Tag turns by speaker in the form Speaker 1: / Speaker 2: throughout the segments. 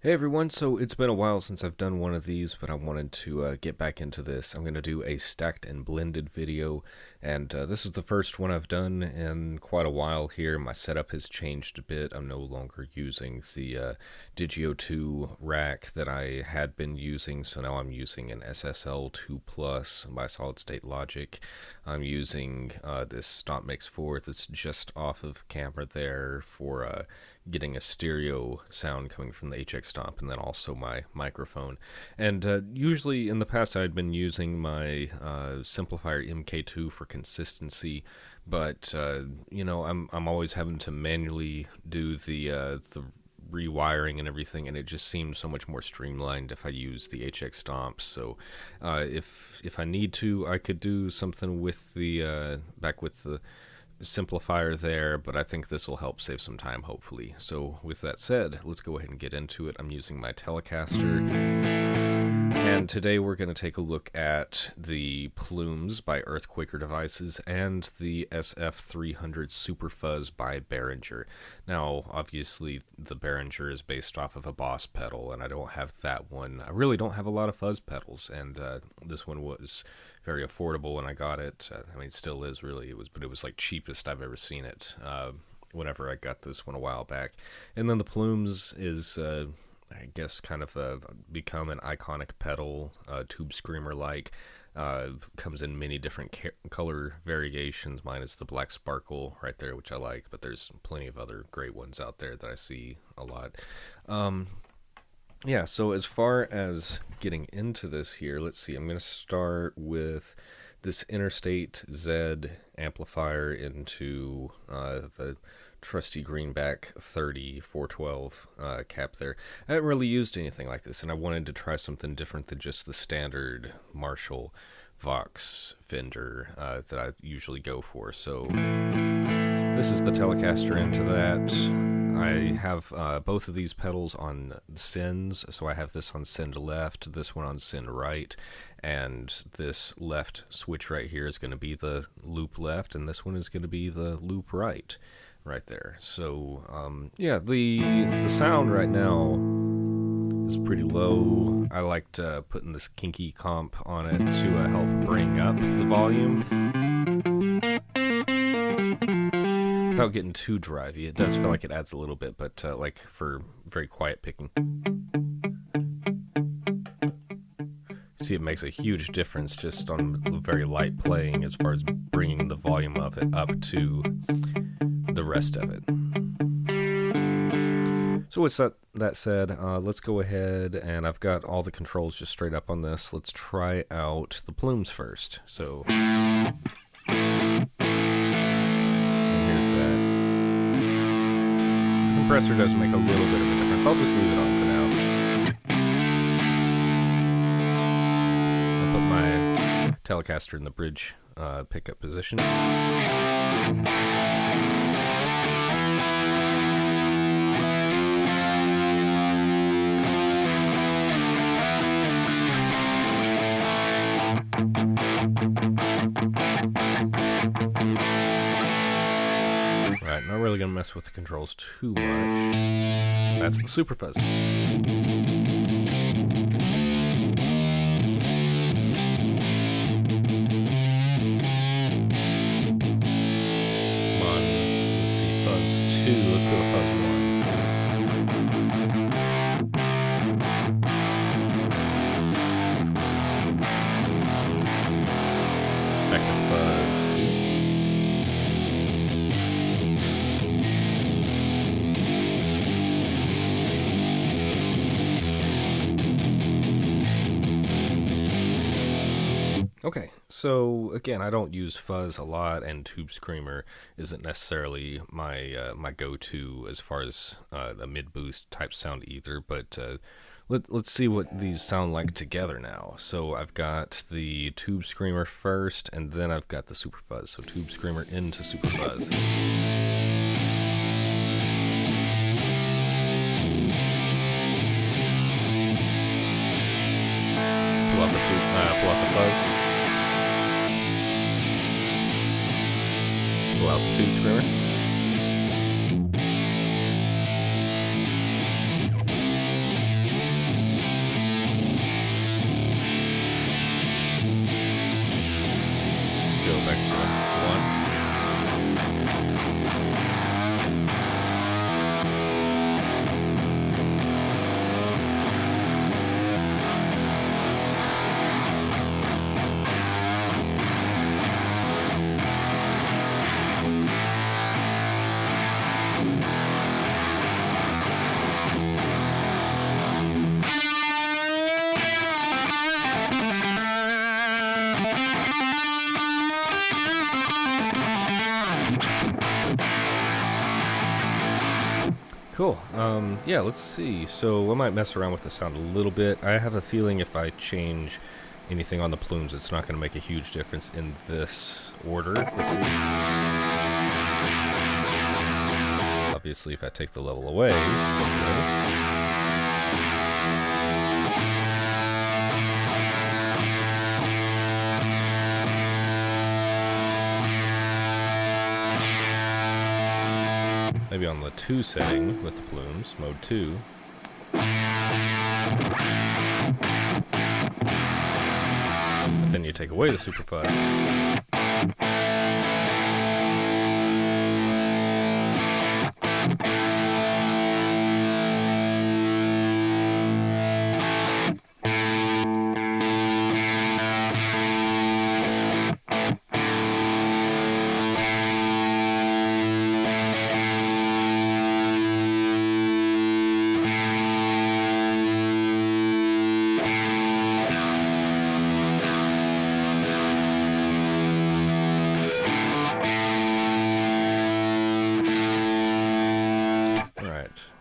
Speaker 1: Hey everyone, so it's been a while since I've done one of these, but I wanted to get back into this. I'm going to do a stacked and blended video, and this is the first one I've done in quite a while here. My setup has changed a bit. I'm no longer using the Digio 2 rack that I had been using, so now I'm using an SSL 2 Plus by Solid State Logic. I'm using this Stomp Mix 4 that's just off of camera there for getting a stereo sound coming from the HX Stomp, and then also my microphone. And usually in the past I'd been using my Simplifier MK2 for consistency, but I'm always having to manually do the rewiring and everything, and it just seems so much more streamlined if I use the HX Stomp. So if I need to, I could do something with the back with the simplifier there, but I think this will help save some time, hopefully. So with that said, let's go ahead and get into it. I'm using my Telecaster, and today we're going to take a look at the Plumes by Earthquaker Devices and the SF300 Super Fuzz by Behringer. Now, obviously, the Behringer is based off of a Boss pedal, and I don't have that one. I really don't have a lot of fuzz pedals, and this one was very affordable when I got it. I mean, it still is, really. But it was like cheapest I've ever seen it whenever I got this one a while back. And then the Plumes is, I guess, kind of become an iconic pedal, tube screamer-like. Comes in many different color variations. Mine is the black sparkle right there, which I like, but there's plenty of other great ones out there that I see a lot. Yeah, so as far as getting into this here, let's see. I'm going to start with this Interstate Z amplifier into the trusty Greenback 30 412 cap there. I haven't really used anything like this, and I wanted to try something different than just the standard Marshall Vox Fender that I usually go for. So this is the Telecaster into that. I have both of these pedals on sends, so I have this on send left, this one on send right, and this left switch right here is going to be the loop left, and this one is going to be the loop right there. So yeah, the sound right now is pretty low. I liked putting this kinky comp on it to help bring up the volume without getting too drivey. It does feel like it adds a little bit, but like for very quiet picking. See, it makes a huge difference just on very light playing as far as bringing the volume of it up to the rest of it. So with that said, let's go ahead, and I've got all the controls just straight up on this. Let's try out the Plumes first. So compressor does make a little bit of a difference. I'll just leave it on for now. I'll put my Telecaster in the bridge pickup position. Right, not really going to mess with the controls too much. That's the Super Fuzz. Come on, let's see, Fuzz 2, let's go to Fuzz 1. Back to Fuzz 2. Okay, so again, I don't use fuzz a lot, and Tube Screamer isn't necessarily my my go-to as far as the mid-boost type sound either, but let's see what these sound like together now. So I've got the Tube Screamer first, and then I've got the Super Fuzz. So Tube Screamer into Super Fuzz. Pull out the fuzz. Pull out the Tube Screamer. cool. Yeah, let's see. So I might mess around with the sound a little bit. I have a feeling if I change anything on the plumes, it's not going to make a huge difference in this order. Let's see. Obviously, if I take the level away, it goes away. Maybe on the 2 setting with the plumes, mode 2. But then you take away the super fuzz.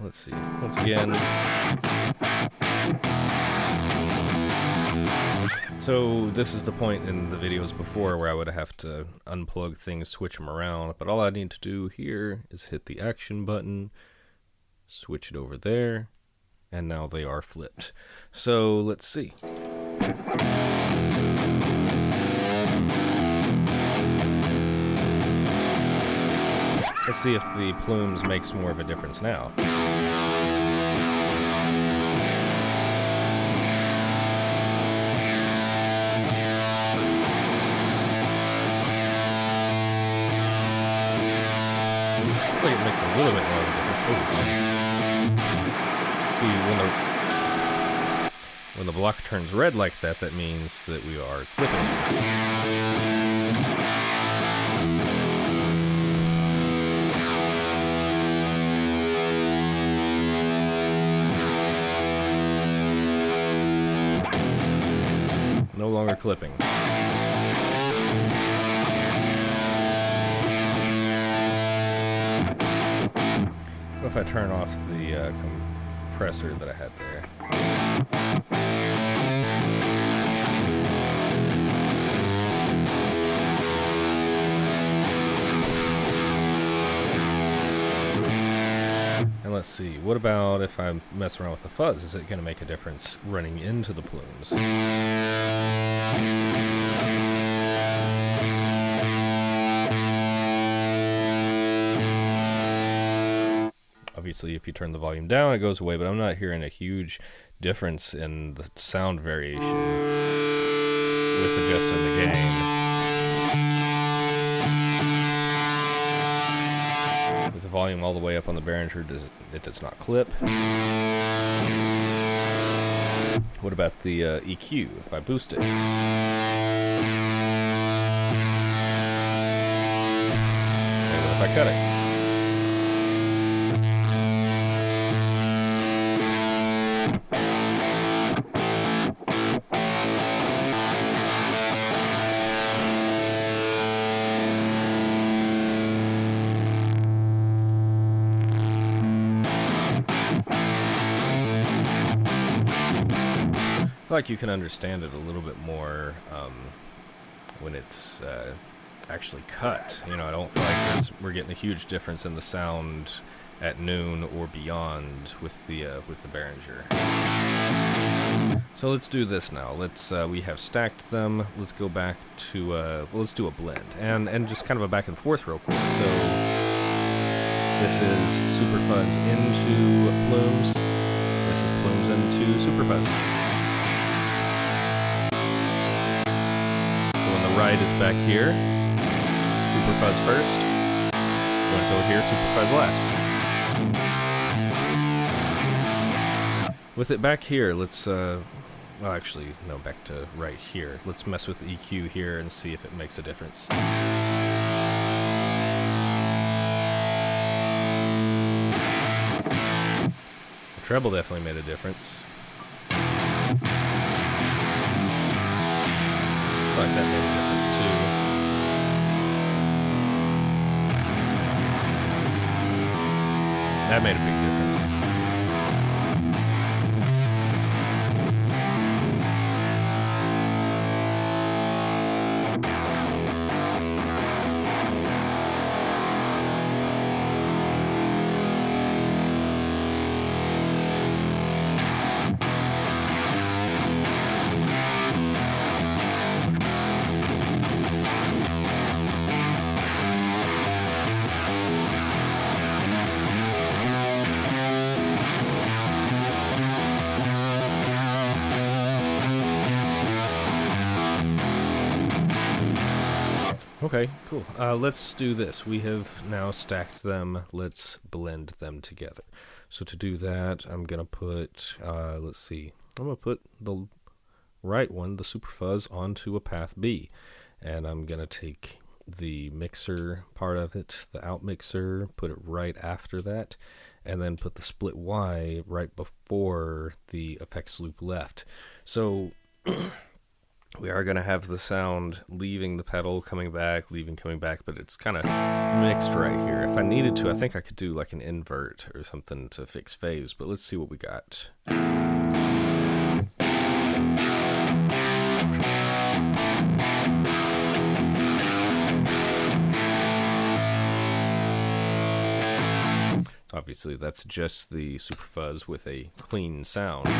Speaker 1: Let's see. Once again. So this is the point in the videos before where I would have to unplug things, switch them around. But all I need to do here is hit the action button, switch it over there, and now they are flipped. So let's see. Let's see if the plumes makes more of a difference now. Looks like it makes a little bit more of a difference. Oh. See, when the block turns red like that, that means that we are clipping. No longer clipping. What if I turn off the compressor that I had there? And let's see, what about if I mess around with the fuzz? Is it going to make a difference running into the plumes? Obviously, if you turn the volume down, it goes away, but I'm not hearing a huge difference in the sound variation with adjusting the gain. With the volume all the way up on the Behringer, it does not clip. What about the EQ, if I boost it? Okay, what if I cut it? I feel like you can understand it a little bit more when it's actually cut. You know, I don't feel like we're getting a huge difference in the sound at noon or beyond with the Behringer. So let's do this now. We have stacked them. Let's go back to let's do a blend and just kind of a back and forth real quick. So this is super fuzz into plumes. This is plumes into super fuzz. Right is back here, super fuzz first. When it's over here, super fuzz last. With it back here, let's well, actually, no, back to right here. Let's mess with the EQ here and see if it makes a difference. The treble definitely made a difference. I like that made a difference too. That made a big difference. Okay, cool. Let's do this. We have now stacked them. Let's blend them together. So to do that, I'm going to put, let's see, I'm going to put the right one, the Super Fuzz, onto a path B. And I'm going to take the mixer part of it, the out mixer, put it right after that, and then put the split Y right before the effects loop left. So we are going to have the sound leaving the pedal, coming back, leaving, coming back, but it's kind of mixed right here. If I needed to, I think I could do like an invert or something to fix phase, but let's see what we got. Obviously, that's just the Super Fuzz with a clean sound.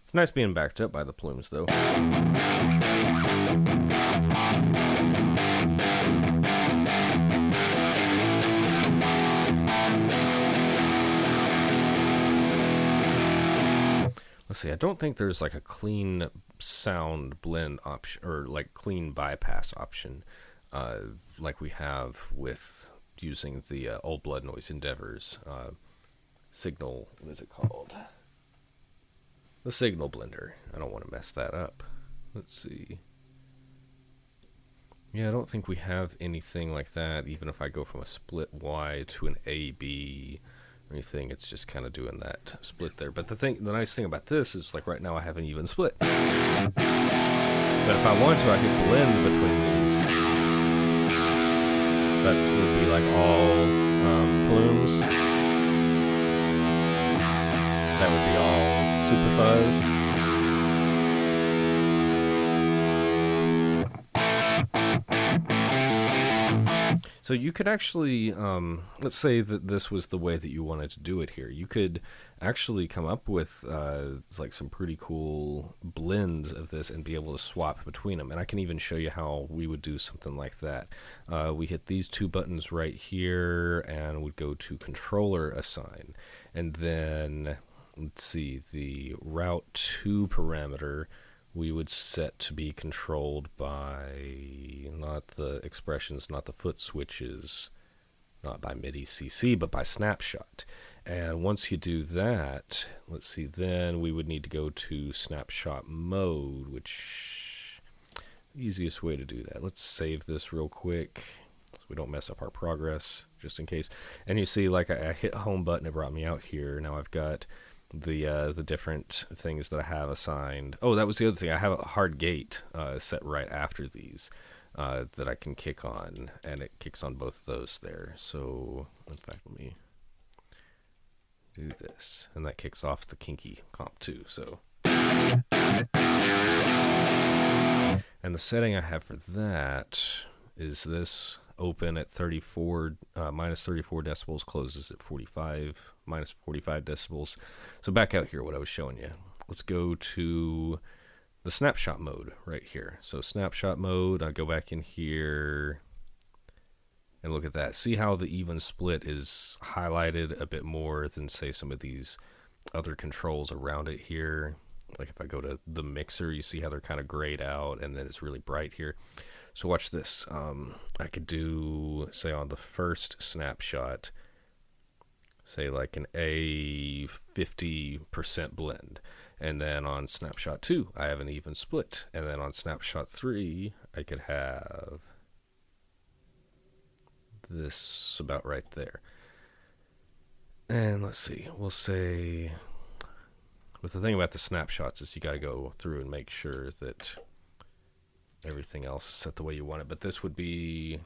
Speaker 1: It's nice being backed up by the plumes, though. Let's see, I don't think there's like a clean sound blend option, or like clean bypass option, like we have with using the Old Blood Noise Endeavors signal, what is it called? The signal blender. I don't want to mess that up. Let's see. Yeah, I don't think we have anything like that. Even if I go from a split Y to an AB or anything, it's just kind of doing that split there. But the nice thing about this is, like, right now I have an even split. But if I wanted to, I could blend between these. That would be like all plumes. That would be all Super Fuzz. So you could actually, let's say that this was the way that you wanted to do it here. You could actually come up with like some pretty cool blends of this and be able to swap between them. And I can even show you how we would do something like that. We hit these two buttons right here and would go to controller assign. And then, let's see, the route 2 parameter we would set to be controlled by not the expressions, not the foot switches, not by MIDI CC, but by snapshot. And once you do that, let's see, then we would need to go to snapshot mode, which easiest way to do that. Let's save this real quick so we don't mess up our progress, just in case. And you see, like, I hit home button, it brought me out here. Now I've got the different things that I have assigned. Oh, that was the other thing. I have a hard gate set right after these that I can kick on, and it kicks on both of those there. So, in fact, let me do this, and that kicks off the kinky comp too. So, and the setting I have for that is this: open at 34, minus 34 decibels, closes at 45, minus 45 decibels. So back out here, what I was showing you. Let's go to the snapshot mode right here. So snapshot mode, I go back in here and look at that. See how the even split is highlighted a bit more than, say, some of these other controls around it here. Like if I go to the mixer, you see how they're kind of grayed out, and then it's really bright here. So watch this. I could do, say, on the first snapshot, say like an A 50% blend. And then on snapshot 2, I have an even split. And then on snapshot 3, I could have this about right there. And let's see, we'll say But the thing about the snapshots is you got to go through and make sure that everything else is set the way you want it. But this would be,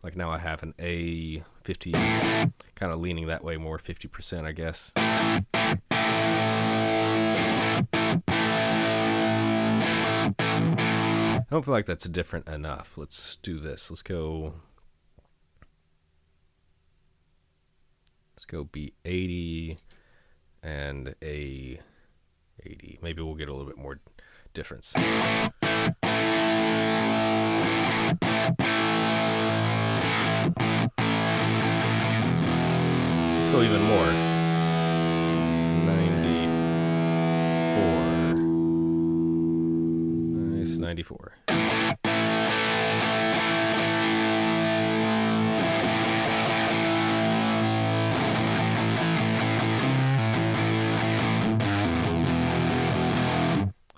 Speaker 1: like now I have an A50, kind of leaning that way more, 50% I guess. I don't feel like that's different enough. Let's do this. Let's go B80 and A80. Maybe we'll get a little bit more difference. Let's go even more. 94. Nice, 94.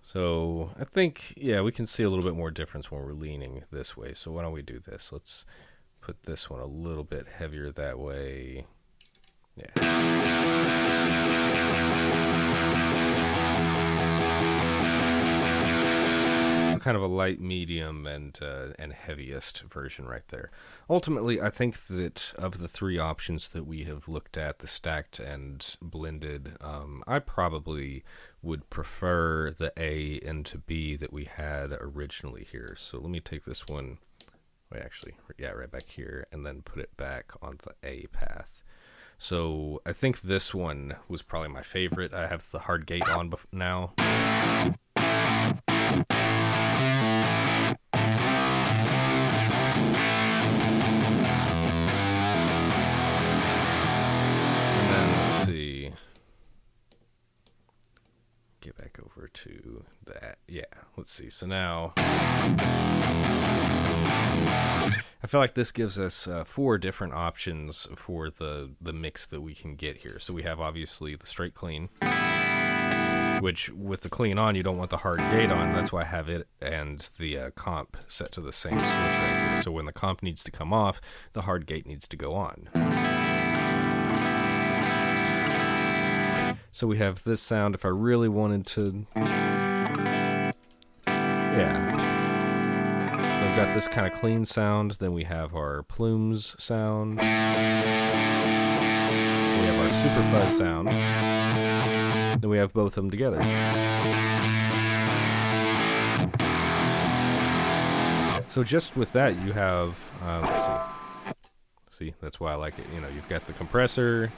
Speaker 1: So I think, yeah, we can see a little bit more difference when we're leaning this way. So why don't we do this? Let's put this one a little bit heavier that way. Yeah. So kind of a light, medium, and heaviest version right there. Ultimately, I think that of the three options that we have looked at, the stacked and blended, I probably would prefer the A into B that we had originally here. So let me take this one, wait, actually, yeah, right back here, and then put it back on the A path. So I think this one was probably my favorite. I have the hard gate on now. Get back over to that. Yeah, let's see. So now I feel like this gives us 4 different options for the mix that we can get here. So we have obviously the straight clean, which with the clean on, you don't want the hard gate on. That's why I have it and the comp set to the same switch right here. So when the comp needs to come off, the hard gate needs to go on. So we have this sound if I really wanted to, yeah. So we've got this kind of clean sound, then we have our Plumes sound, we have our super fuzz sound, then we have both of them together. So just with that you have, let's see, that's why I like it, you know, you've got the compressor,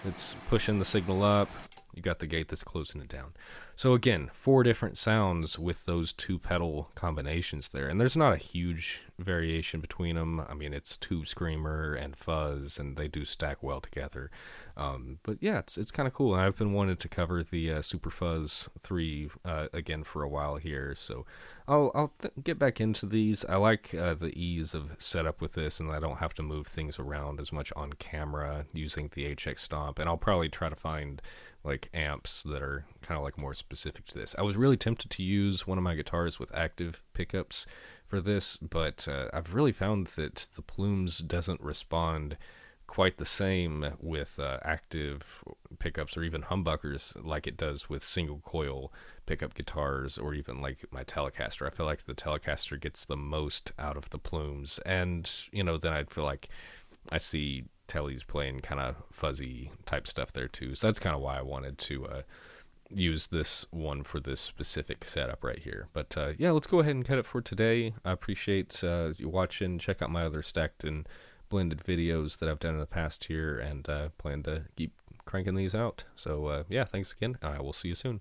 Speaker 1: it's pushing the signal up. You got the gate that's closing it down. So again, 4 different sounds with those 2 pedal combinations there. And there's not a huge variation between them. I mean, it's tube screamer and fuzz, and they do stack well together. But yeah, it's kind of cool. And I've been wanting to cover the Super Fuzz 3 again for a while here. So I'll get back into these. I like the ease of setup with this, and I don't have to move things around as much on camera using the HX Stomp. And I'll probably try to find like amps that are kind of like more specific to this. I was really tempted to use one of my guitars with active pickups for this, but I've really found that the Plumes doesn't respond quite the same with active pickups or even humbuckers like it does with single coil pickup guitars or even like my Telecaster. I feel like the Telecaster gets the most out of the Plumes, and you know, then I feel like I see Telly's playing kind of fuzzy type stuff there too. So that's kind of why I wanted to use this one for this specific setup right here. But yeah, let's go ahead and cut it for today. I appreciate you watching. Check out my other stacked and blended videos that I've done in the past here, and plan to keep cranking these out. So yeah, thanks again. I will see you soon.